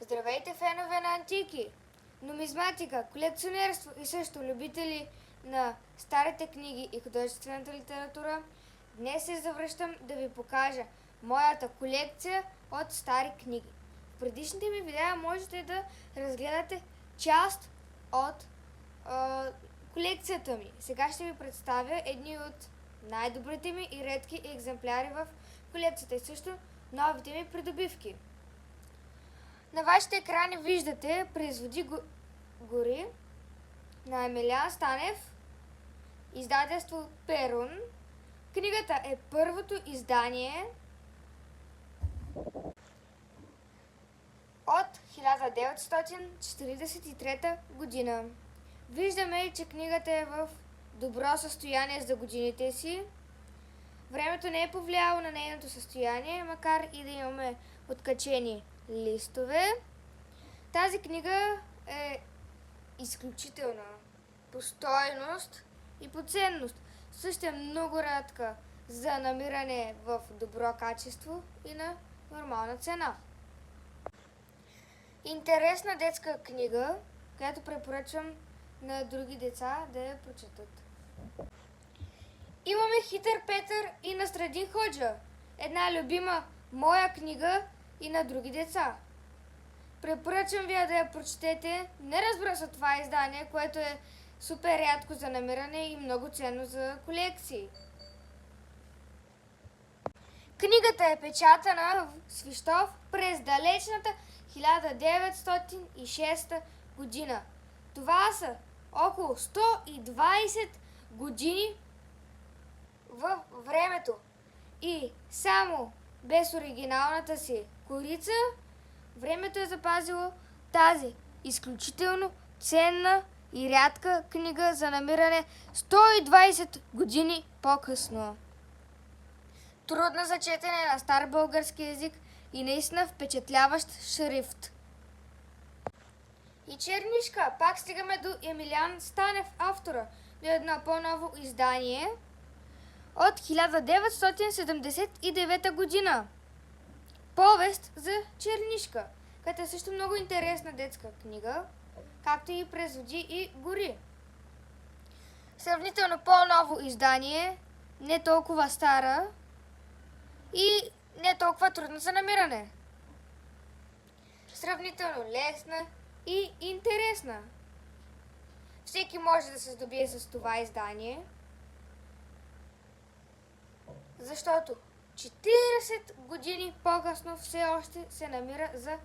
Здравейте, фенове на антики, нумизматика, колекционерство и също любители на старите книги и художествената литература. Днес се завръщам да ви покажа моята колекция от стари книги. В предишните ми видеа можете да разгледате част от колекцията ми. Сега ще ви представя едни от най-добрите ми и редки екземпляри в колекцията и също новите ми придобивки. На вашите екрани виждате "Производи гори" на Емилиан Станев, издателство Перун. Книгата е първото издание от 1943 година. Виждаме, че книгата е в добро състояние за годините си. Времето не е повлияло на нейното състояние, макар и да имаме откачени листове. Тази книга е изключителна по стойност и по ценност. Също е много рядка за намиране в добро качество и на нормална цена. Интересна детска книга, която препоръчвам на други деца да я прочетат. Имаме Хитър Петър и Настрадин Ходжа, една любима моя книга и на други деца. Препоръчвам ви да я прочетете. Не разбира се това издание, което е супер рядко за намиране и много ценно за колекции. Книгата е печатана в Свищов през далечната 1906 година. Това са около 120 години във времето и само без оригиналната си корица времето е запазило тази изключително ценна и рядка книга за намиране 120 години по-късно. Трудна за четене на стар български език и наистина впечатляващ шрифт. И чернишка, пак стигаме до Емилиан Станев, автора, до едно по-ново издание от 1979 година. Повест за чернишка, като е също много интересна детска книга, както и "Производи и гори". Сравнително по-ново издание, не толкова стара и не толкова трудна за намиране. Сравнително лесна и интересна. Всеки може да се здобие с това издание, защото 40 години по-късно все още се намира за